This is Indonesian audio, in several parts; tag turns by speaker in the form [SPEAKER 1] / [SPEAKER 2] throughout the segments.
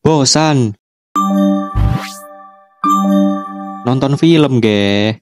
[SPEAKER 1] Bosan nonton film ge.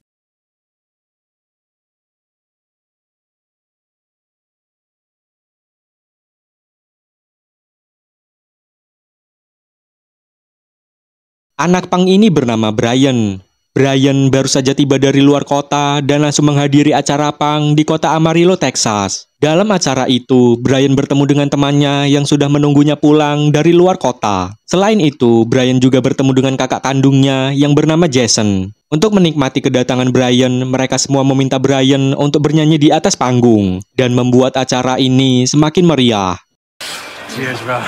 [SPEAKER 1] Anak pang ini bernama Brian. Brian baru saja tiba dari luar kota dan langsung menghadiri acara pang di kota Amarillo, Texas. Dalam acara itu, Brian bertemu dengan temannya yang sudah menunggunya pulang dari luar kota. Selain itu, Brian juga bertemu dengan kakak kandungnya yang bernama Jason. Untuk menikmati kedatangan Brian, mereka semua meminta Brian untuk bernyanyi di atas panggung dan membuat acara ini semakin meriah.
[SPEAKER 2] Cheers, bro.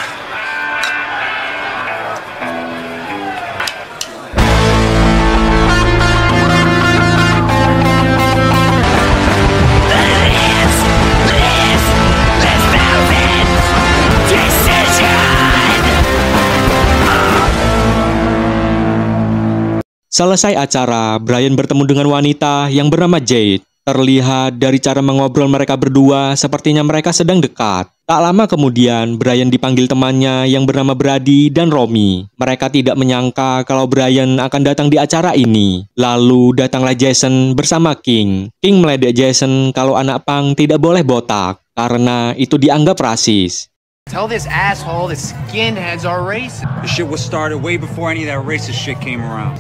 [SPEAKER 1] Selesai acara, Brian bertemu dengan wanita yang bernama Jade. Terlihat dari cara mengobrol mereka berdua, sepertinya mereka sedang dekat. Tak lama kemudian, Brian dipanggil temannya yang bernama Brady dan Romy. Mereka tidak menyangka kalau Brian akan datang di acara ini. Lalu datanglah Jason bersama King. King meledek Jason kalau anak pang tidak boleh botak, karena itu dianggap rasis.
[SPEAKER 3] Tell this asshole that skinheads are racist.
[SPEAKER 2] The shit was started way before any of that racist shit came around.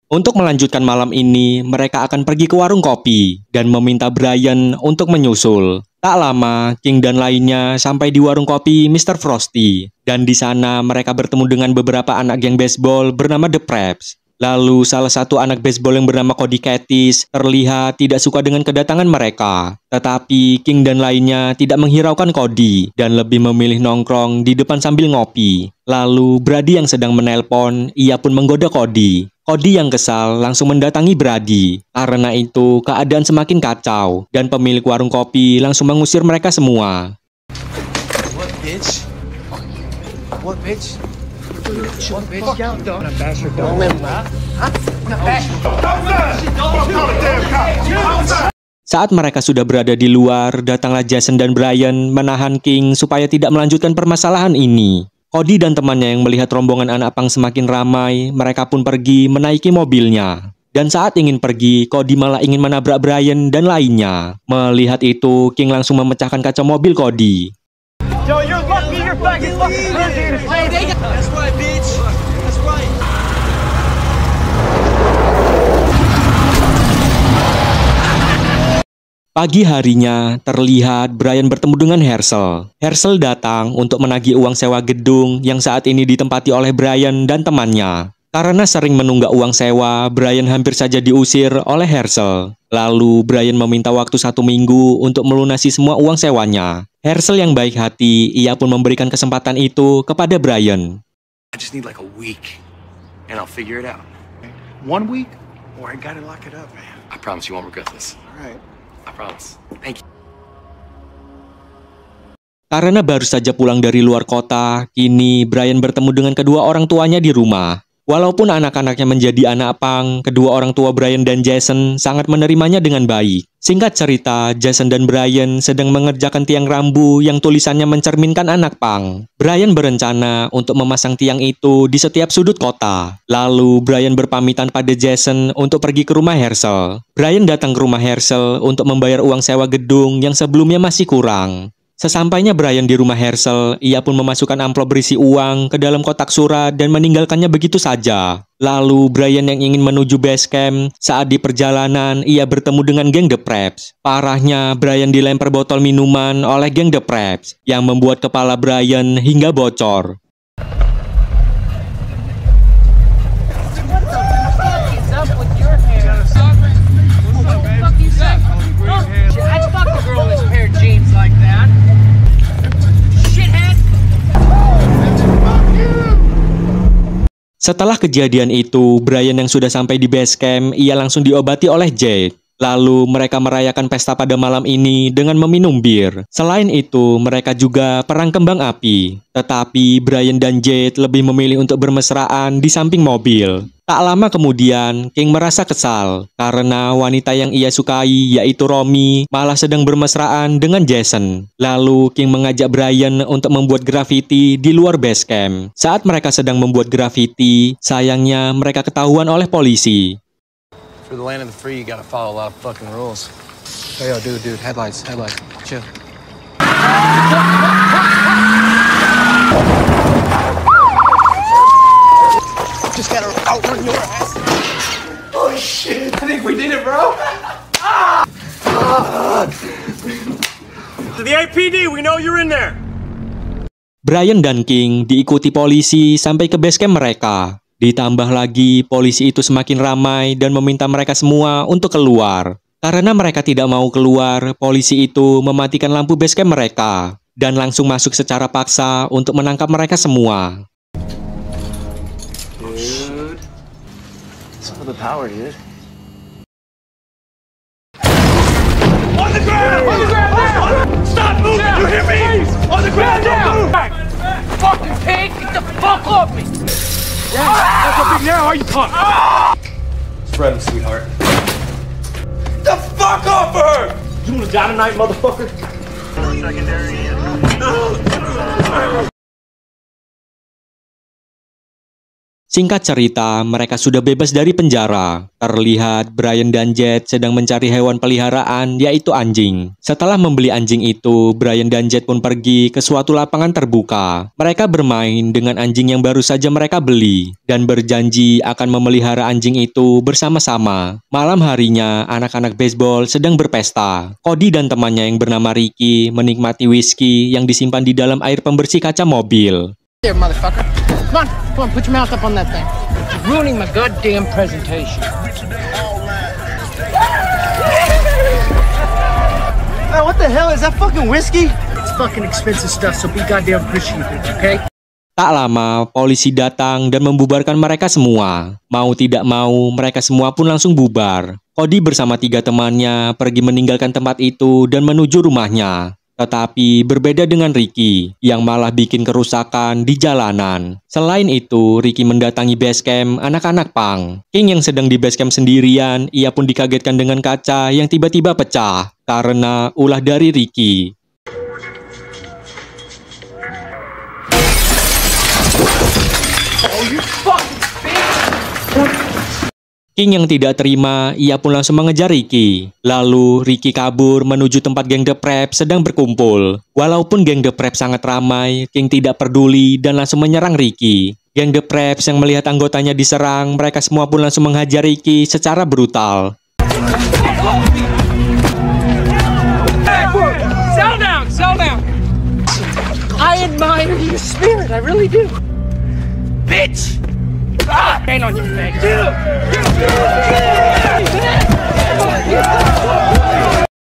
[SPEAKER 1] Untuk melanjutkan malam ini, mereka akan pergi ke warung kopi dan meminta Brian untuk menyusul. Tak lama, King dan lainnya sampai di warung kopi Mr. Frosty. Dan di sana mereka bertemu dengan beberapa anak geng baseball bernama The Preps. Lalu salah satu anak baseball yang bernama Cody Katis terlihat tidak suka dengan kedatangan mereka. Tetapi King dan lainnya tidak menghiraukan Cody dan lebih memilih nongkrong di depan sambil ngopi. Lalu Brady yang sedang menelpon, ia pun menggoda Cody. Cody yang kesal langsung mendatangi Brady. Karena itu keadaan semakin kacau dan pemilik warung kopi langsung mengusir mereka semua.
[SPEAKER 3] What bitch? What bitch? What bitch? Don't bash her dog.
[SPEAKER 1] Saat mereka sudah berada di luar, datanglah Jason dan Brian menahan King supaya tidak melanjutkan permasalahan ini. Cody dan temannya yang melihat rombongan anak pang semakin ramai, mereka pun pergi menaiki mobilnya. Dan saat ingin pergi, Cody malah ingin menabrak Brian dan lainnya. Melihat itu, King langsung memecahkan kaca mobil Cody.
[SPEAKER 3] Yo, you're lucky you're fucking That's right, bitch. That's right.
[SPEAKER 1] Pagi harinya, terlihat Brian bertemu dengan Herschel. Herschel datang untuk menagih uang sewa gedung yang saat ini ditempati oleh Brian dan temannya. Karena sering menunggak uang sewa, Brian hampir saja diusir oleh Herschel. Lalu Brian meminta waktu 1 minggu untuk melunasi semua uang sewanya. Herschel yang baik hati, ia pun memberikan kesempatan itu kepada Brian.
[SPEAKER 2] I just need like a week, and I'll figure it out. 1 week, or I gotta lock it up, man. I promise you won't regret this. All right. I promise. Thank you.
[SPEAKER 1] Karena baru saja pulang dari luar kota, kini Brian bertemu dengan kedua orang tuanya di rumah. Walaupun anak-anaknya menjadi anak pang, kedua orang tua Brian dan Jason sangat menerimanya dengan baik. Singkat cerita, Jason dan Brian sedang mengerjakan tiang rambu yang tulisannya mencerminkan anak pang. Brian berencana untuk memasang tiang itu di setiap sudut kota. Lalu Brian berpamitan pada Jason untuk pergi ke rumah Herschel. Brian datang ke rumah Herschel untuk membayar uang sewa gedung yang sebelumnya masih kurang. Sesampainya Brian di rumah Herschel, ia pun memasukkan amplop berisi uang ke dalam kotak surat dan meninggalkannya begitu saja. Lalu Brian yang ingin menuju base camp, saat di perjalanan ia bertemu dengan geng The Preps. Parahnya, Brian dilempar botol minuman oleh geng The Preps, yang membuat kepala Brian hingga bocor. Setelah kejadian itu, Brian yang sudah sampai di base camp, ia langsung diobati oleh Jade. Lalu mereka merayakan pesta pada malam ini dengan meminum bir. Selain itu, mereka juga perang kembang api. Tetapi Brian dan Jade lebih memilih untuk bermesraan di samping mobil. Tak lama kemudian, King merasa kesal karena wanita yang ia sukai, yaitu Romy, malah sedang bermesraan dengan Jason. Lalu King mengajak Brian untuk membuat graffiti di luar base camp. Saat mereka sedang membuat graffiti, sayangnya mereka ketahuan oleh polisi.
[SPEAKER 3] For the land of the free, you gotta follow a lot of fucking rules. Hey, yo, dude, headlights, chill. Just gotta outrun your ass. Oh shit, I think we did it, bro.
[SPEAKER 2] To the APD, we know you're in there.
[SPEAKER 1] Brian dan King diikuti polisi sampai ke base camp mereka. Ditambah lagi, polisi itu semakin ramai dan meminta mereka semua untuk keluar. Karena mereka tidak mau keluar, polisi itu mematikan lampu base camp mereka dan langsung masuk secara paksa untuk menangkap mereka semua.
[SPEAKER 3] Dude, some of the power, dude.
[SPEAKER 2] On the ground! On the ground now! Stop moving! You hear me? On the ground now!
[SPEAKER 4] Fucking pig, get the fuck off me!
[SPEAKER 2] Yeah, that's a big now. Are you caught?
[SPEAKER 3] Spread them, sweetheart.
[SPEAKER 2] The fuck off her! You wanna die tonight, motherfucker?
[SPEAKER 1] Singkat cerita, mereka sudah bebas dari penjara. Terlihat Brian dan Jade sedang mencari hewan peliharaan, yaitu anjing. Setelah membeli anjing itu, Brian dan Jade pun pergi ke suatu lapangan terbuka. Mereka bermain dengan anjing yang baru saja mereka beli, dan berjanji akan memelihara anjing itu bersama-sama. Malam harinya, anak-anak baseball sedang berpesta. Cody dan temannya yang bernama Ricky menikmati whisky yang disimpan di dalam air pembersih kaca mobil.
[SPEAKER 4] Here, motherfucker. Come on, put your mouth up on that thing. You're ruining my goddamn presentation.
[SPEAKER 3] Man, what the hell? Is that fucking whiskey?
[SPEAKER 4] It's fucking expensive stuff, so be goddamn appreciative, okay?
[SPEAKER 1] Tak lama, polisi datang dan membubarkan mereka semua. Mau tidak mau, mereka semua pun langsung bubar. Cody bersama 3 temannya pergi meninggalkan tempat itu dan menuju rumahnya. Tetapi berbeda dengan Ricky, yang malah bikin kerusakan di jalanan. Selain itu, Ricky mendatangi base camp anak-anak punk. King yang sedang di base camp sendirian, ia pun dikagetkan dengan kaca yang tiba-tiba pecah karena ulah dari Ricky. King yang tidak terima, ia pun langsung mengejar Ricky. Lalu Ricky kabur menuju tempat geng The Preps sedang berkumpul. Walaupun geng The Preps sangat ramai, King tidak peduli dan langsung menyerang Ricky. Geng The Preps yang melihat anggotanya diserang, mereka semua pun langsung menghajar Ricky secara brutal.
[SPEAKER 4] Settle down. I admire your spirit, I really do.
[SPEAKER 2] Bitch!
[SPEAKER 4] Ain't on your face.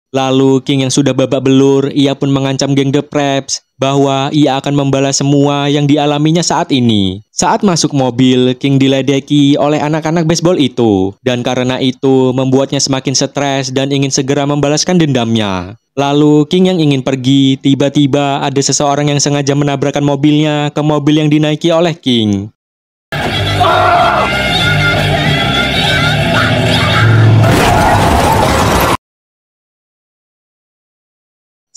[SPEAKER 1] Lalu King yang sudah babak belur, ia pun mengancam geng The Preps bahwa ia akan membalas semua yang dialaminya saat ini. Saat masuk mobil, King diledeki oleh anak-anak baseball itu, dan karena itu membuatnya semakin stres dan ingin segera membalaskan dendamnya. Lalu King yang ingin pergi, tiba-tiba ada seseorang yang sengaja menabrakkan mobilnya ke mobil yang dinaiki oleh King.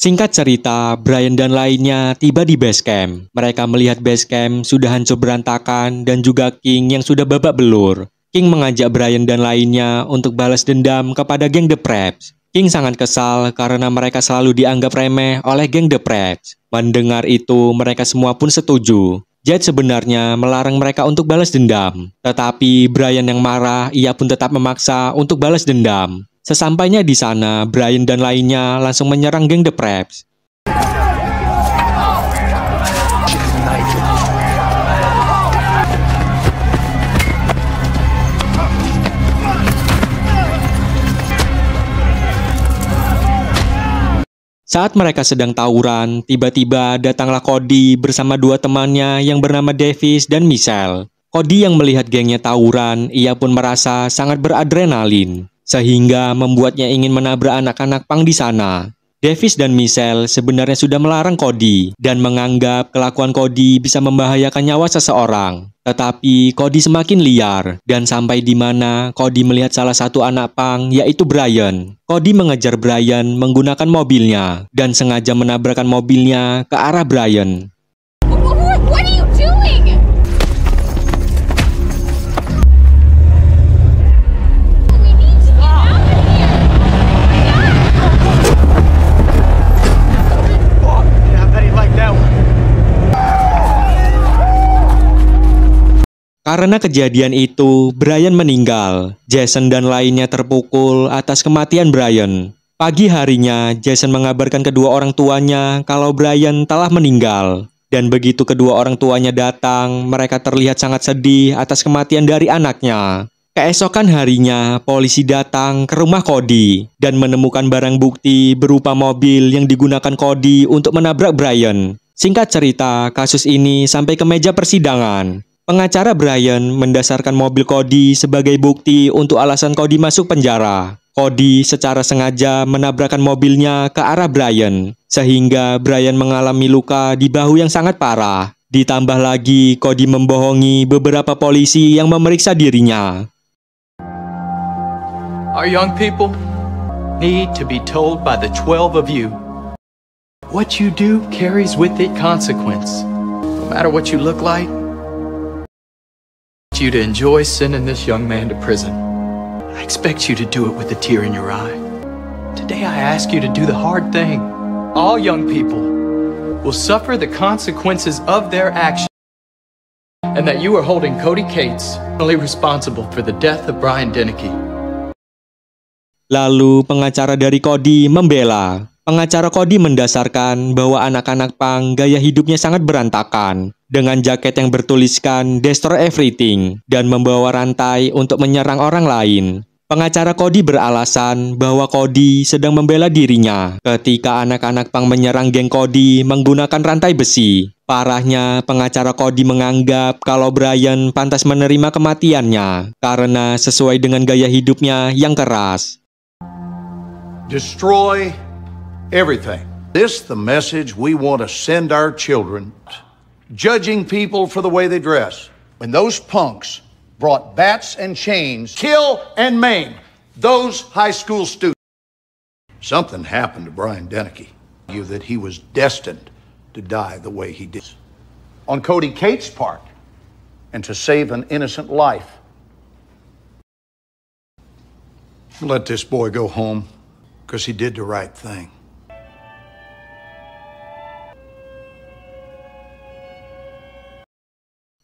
[SPEAKER 1] Singkat cerita, Brian dan lainnya tiba di base camp. Mereka melihat base camp sudah hancur berantakan dan juga King yang sudah babak belur. King mengajak Brian dan lainnya untuk balas dendam kepada geng The Preps. King sangat kesal karena mereka selalu dianggap remeh oleh geng The Preps. Mendengar itu, mereka semua pun setuju. Jade sebenarnya melarang mereka untuk balas dendam. Tetapi Brian yang marah, ia pun tetap memaksa untuk balas dendam. Sesampainya di sana, Brian dan lainnya langsung menyerang geng The Preps. Saat mereka sedang tawuran, tiba-tiba datanglah Cody bersama 2 temannya yang bernama Davis dan Michelle. Cody yang melihat gengnya tawuran, ia pun merasa sangat beradrenalin. sehingga membuatnya ingin menabrak anak-anak pang di sana. Davis dan Michelle sebenarnya sudah melarang Cody dan menganggap kelakuan Cody bisa membahayakan nyawa seseorang. Tetapi Cody semakin liar dan sampai di mana Cody melihat salah satu anak pang, yaitu Brian. Cody mengejar Brian menggunakan mobilnya dan sengaja menabrakkan mobilnya ke arah Brian.
[SPEAKER 5] What are you doing? We need to get out of here.
[SPEAKER 3] Yeah, I bet he liked that one.
[SPEAKER 1] Karena kejadian itu, Brian meninggal. Jason dan lainnya terpukul atas kematian Brian. Pagi harinya, Jason mengabarkan kedua orang tuanya kalau Brian telah meninggal. Dan begitu kedua orang tuanya datang, mereka terlihat sangat sedih atas kematian dari anaknya. Keesokan harinya, polisi datang ke rumah Cody dan menemukan barang bukti berupa mobil yang digunakan Cody untuk menabrak Brian. Singkat cerita, kasus ini sampai ke meja persidangan. Pengacara Brian mendasarkan mobil Cody sebagai bukti untuk alasan Cody masuk penjara. Cody secara sengaja menabrakkan mobilnya ke arah Brian, sehingga Brian mengalami luka di bahu yang sangat parah. Ditambah lagi, Cody membohongi beberapa polisi yang memeriksa dirinya.
[SPEAKER 6] Our young people need to be told by the 12 of you, what you do carries with it consequence. No matter what you look like, I want you to enjoy sending this young man to prison. I expect you to do it with a tear in your eye. Today I ask you to do the hard thing. All young people will suffer the consequences of their actions, and that you are holding Cody Cates responsible for the death of Brian Deneke.
[SPEAKER 1] Lalu pengacara dari Cody membela. Pengacara Cody mendasarkan bahwa anak-anak pang gaya hidupnya sangat berantakan, dengan jaket yang bertuliskan "Destroy Everything" dan membawa rantai untuk menyerang orang lain. Pengacara Cody beralasan bahwa Cody sedang membela dirinya ketika anak-anak pang menyerang geng Cody menggunakan rantai besi. Parahnya, pengacara Cody menganggap kalau Brian pantas menerima kematiannya karena sesuai dengan gaya hidupnya yang keras.
[SPEAKER 7] Destroy everything. This the message we want to send our children. Judging people for the way they dress. When those punks brought bats and chains, kill and maim those high school students. Something happened to Brian Deneke. You that he was destined to die the way he did. On Cody Cates' part, and to save an innocent life. Let this boy go home, because he did the right thing.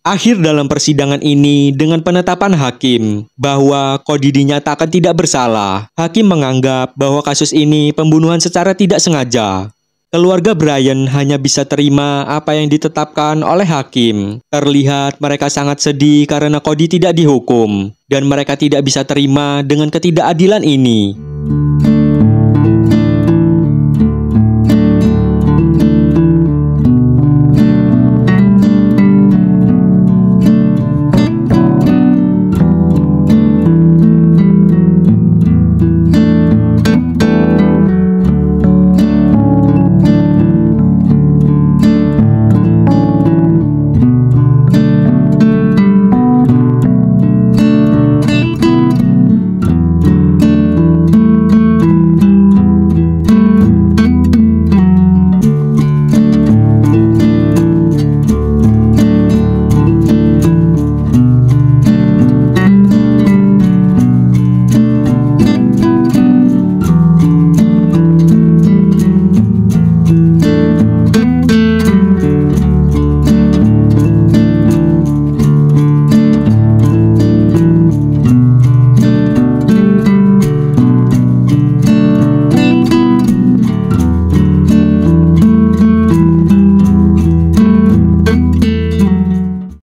[SPEAKER 1] Akhir dalam persidangan ini dengan penetapan hakim bahwa Cody dinyatakan tidak bersalah. Hakim menganggap bahwa kasus ini pembunuhan secara tidak sengaja. Keluarga Brian hanya bisa terima apa yang ditetapkan oleh hakim. Terlihat mereka sangat sedih karena Cody tidak dihukum, dan mereka tidak bisa terima dengan ketidakadilan ini.